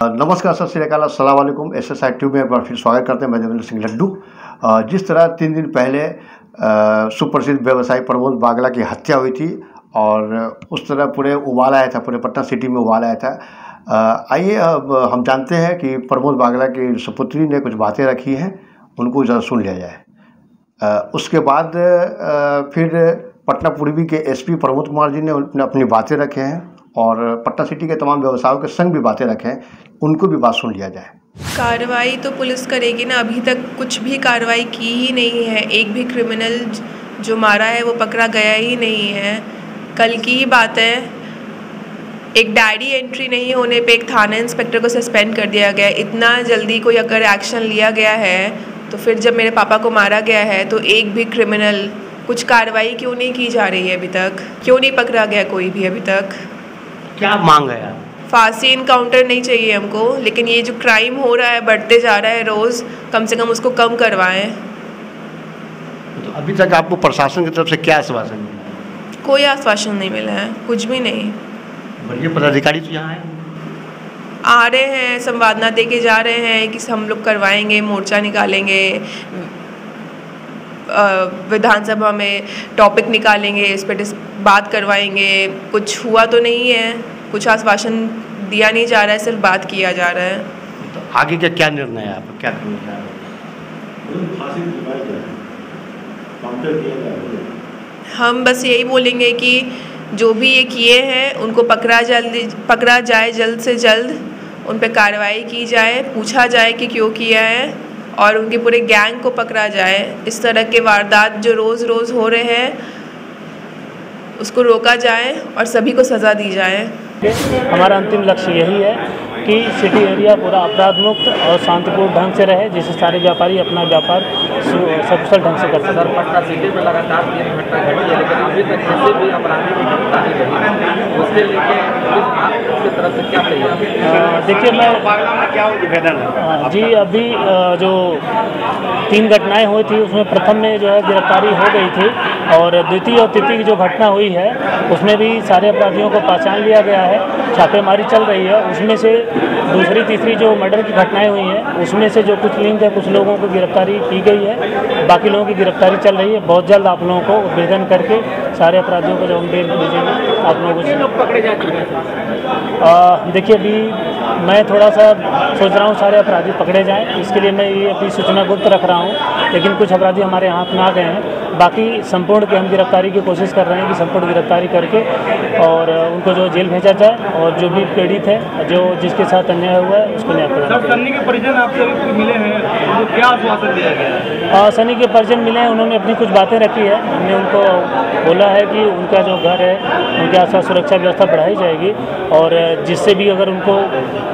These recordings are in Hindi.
नमस्कार, सत श्री अकाल, अस्सलाम वालेकुम। SSI ट्यूब में एक बार फिर स्वागत करते हैं। मैं देवेंद्र सिंह लड्डू। जिस तरह 3 दिन पहले सुप्रसिद्ध व्यवसायी प्रमोद बागला की हत्या हुई थी और उस तरह पूरे उबाल आया था, पूरे पटना सिटी में उबाल आया था। आइए अब हम जानते हैं कि प्रमोद बागला की सुपुत्री ने कुछ बातें रखी हैं, उनको ज़रा सुन लिया जाए। उसके बाद फिर पटना पूर्वी के SP प्रमोद कुमार जी ने अपनी बातें रखे हैं और पटना सिटी के तमाम व्यवसायों के संग भी बातें रखे हैं, उनको भी बात सुन लिया जाए। कार्रवाई तो पुलिस करेगी ना, अभी तक कुछ भी कार्रवाई की ही नहीं है। एक भी क्रिमिनल जो मारा है वो पकड़ा गया ही नहीं है। कल की ही बात है, एक डायरी एंट्री नहीं होने पे एक थाना इंस्पेक्टर को सस्पेंड कर दिया गया। इतना जल्दी कोई अगर एक्शन लिया गया है तो फिर जब मेरे पापा को मारा गया है तो एक भी क्रिमिनल, कुछ कार्रवाई क्यों नहीं की जा रही है अभी तक? क्यों नहीं पकड़ा गया कोई भी अभी तक? क्या मांग है आप? फांसी इनकाउंटर नहीं चाहिए हमको, लेकिन ये जो क्राइम हो रहा है, बढ़ते जा रहा है रोज़, कम से कम उसको कम करवाएं। तो अभी तक आपको प्रशासन की तरफ से क्या आश्वासन मिला? कोई आश्वासन नहीं मिला है, कुछ भी नहीं। बड़े पदाधिकारी तो यहाँ हैं, आ रहे हैं, संवादना दे के जा रहे हैं कि हम लोग करवाएंगे, मोर्चा निकालेंगे, विधानसभा में टॉपिक निकालेंगे, इस पर बात करवाएंगे। कुछ हुआ तो नहीं है, कुछ आश्वासन दिया नहीं जा रहा है, सिर्फ बात किया जा रहा है। तो आगे का क्या निर्णय है आपका, क्या करना चाह रहे हैं? हम बस यही बोलेंगे कि जो भी ये किए हैं उनको पकड़ा जाए, जल्द से जल्द उन पर कार्रवाई की जाए, पूछा जाए कि क्यों किया है और उनके पूरे गैंग को पकड़ा जाए। इस तरह के वारदात जो रोज़ रोज़ हो रहे हैं उसको रोका जाए और सभी को सज़ा दी जाए। हमारा अंतिम लक्ष्य यही है कि सिटी एरिया पूरा अपराध मुक्त और शांतिपूर्ण ढंग से रहे, जिससे सारे व्यापारी अपना व्यापार सकुशल ढंग से कर सकें। सर, पटना सिटी में लगातार 3 घटना घटी है, लेकिन अभी तक किसी भी अपराधी की गिरफ्तारी नहीं है। उसके लेके पुलिस आपकी तरफ से क्या चाहिए? देखिए, मैं क्या निवेदन है जी, अभी जो 3 घटनाएं हुई थी उसमें प्रथम में जो है गिरफ्तारी हो गई थी और द्वितीय और तृतीय की जो घटना हुई है उसमें भी सारे अपराधियों को पहचान लिया गया है, छापेमारी चल रही है। उसमें से दूसरी तीसरी जो मर्डर की घटनाएं हुई हैं उसमें से जो कुछ लिंक है, कुछ लोगों को गिरफ्तारी की गई है, बाकी लोगों की गिरफ्तारी चल रही है। बहुत जल्द आप लोगों को उद्भेदन करके सारे अपराधियों को जब हम बेल दीजिएंगे आप लोगों को पकड़े जा चुके हैं। देखिए, अभी मैं थोड़ा सा सोच रहा हूँ सारे अपराधी पकड़े जाएं, इसके लिए मैं ये अपनी सूचना गुप्त रख रहा हूँ, लेकिन कुछ अपराधी हमारे हाथ में आ गए हैं। बाकी संपूर्ण की हम गिरफ्तारी की कोशिश कर रहे हैं कि संपूर्ण गिरफ्तारी करके और उनको जो जेल भेजा जाए और जो भी पीड़ित है, जो जिसके साथ अन्याय हुआ है उसको न्याय प्रदान करें। सन्नी के परिजन आपसे मिले हैं, उनको क्या आश्वासन दिया गया है? सनी के परिजन मिले हैं, उन्होंने अपनी कुछ बातें रखी है। हमने उनको बोला है कि उनका जो घर है उनके आसपास सुरक्षा व्यवस्था बढ़ाई जाएगी और जिससे भी अगर उनको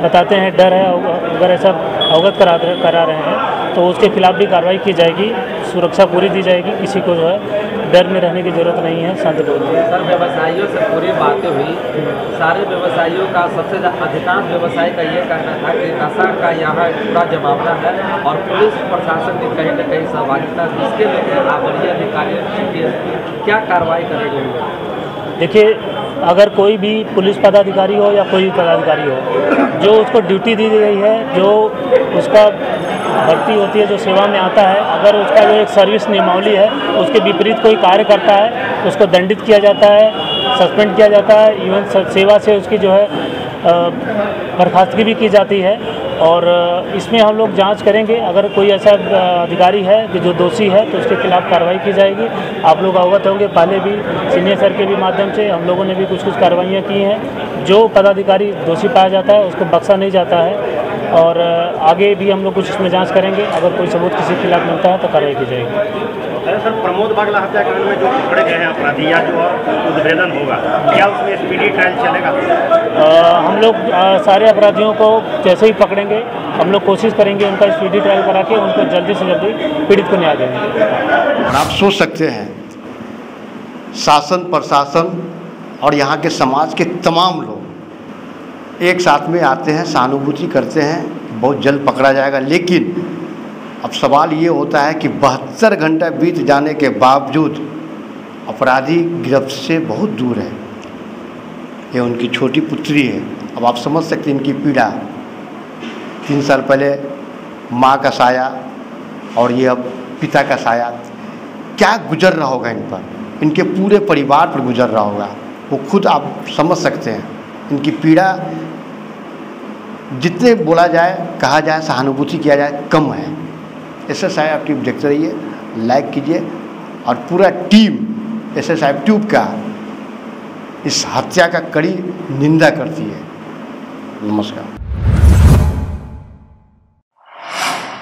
बताते हैं डर है, अगर ऐसा अवगत करा रहे हैं तो उसके खिलाफ भी कार्रवाई की जाएगी, सुरक्षा पूरी दी जाएगी, किसी को जो है डर में रहने की जरूरत नहीं है, शांतिपूर्ण। सर, व्यवसायियों से पूरी बातें हुई, सारे व्यवसायियों का सबसे अधिकांश व्यवसायी का ये कहना था कि नशा का यहाँ पूरा जमावड़ा है और पुलिस प्रशासन की कहीं न कहीं सहभागिता, जिसके लिए वरीय अधिकारी क्या कार्रवाई करेंगे? देखिए, अगर कोई भी पुलिस पदाधिकारी हो या कोई पदाधिकारी हो, जो उसको ड्यूटी दी गई है, जो उसका भर्ती होती है, जो सेवा में आता है, अगर उसका जो एक सर्विस नियमावली है उसके विपरीत कोई कार्य करता है तो उसको दंडित किया जाता है, सस्पेंड किया जाता है, इवन सेवा से उसकी जो है बर्खास्तगी भी की जाती है। और इसमें हम लोग जांच करेंगे, अगर कोई ऐसा अधिकारी है कि जो दोषी है तो उसके खिलाफ कार्रवाई की जाएगी। आप लोग अवगत होंगे, पहले भी सीनियर सर के भी माध्यम से हम लोगों ने भी कुछ कार्रवाइयाँ की हैं। जो पदाधिकारी दोषी पाया जाता है उसको बख्शा नहीं जाता है और आगे भी हम लोग कुछ इसमें जांच करेंगे। अगर कोई सबूत किसी के खिलाफ मिलता है तो कार्रवाई की जाएगी। सर, प्रमोद बागला हत्याकांड में जो पकड़े गए हैं अपराधी या जो उद्भेदन होगा, क्या उसमें स्पीडी ट्रायल चलेगा? हम लोग सारे अपराधियों को जैसे ही पकड़ेंगे हम लोग कोशिश करेंगे उनका स्पीडी ट्रायल करा के उनको जल्दी से जल्दी पीड़ित को न्याय देंगे। और आप सोच सकते हैं, शासन प्रशासन और यहाँ के समाज के तमाम लोग एक साथ में आते हैं, सहानुभूति करते हैं, बहुत जल्द पकड़ा जाएगा। लेकिन अब सवाल ये होता है कि 72 घंटा बीत जाने के बावजूद अपराधी गिरफ्त से बहुत दूर है। ये उनकी छोटी पुत्री है। अब आप समझ सकते हैं इनकी पीड़ा। 3 साल पहले माँ का साया और ये अब पिता का साया, क्या गुजर रहा होगा इन पर, इनके पूरे परिवार पर गुजर रहा होगा, वो खुद आप समझ सकते हैं। इनकी पीड़ा जितने बोला जाए, कहा जाए, सहानुभूति किया जाए कम है। SSIF ट्यूब देखते रहिए, लाइक कीजिए और पूरा टीम SSIF ट्यूब का इस हत्या का कड़ी निंदा करती है। नमस्कार।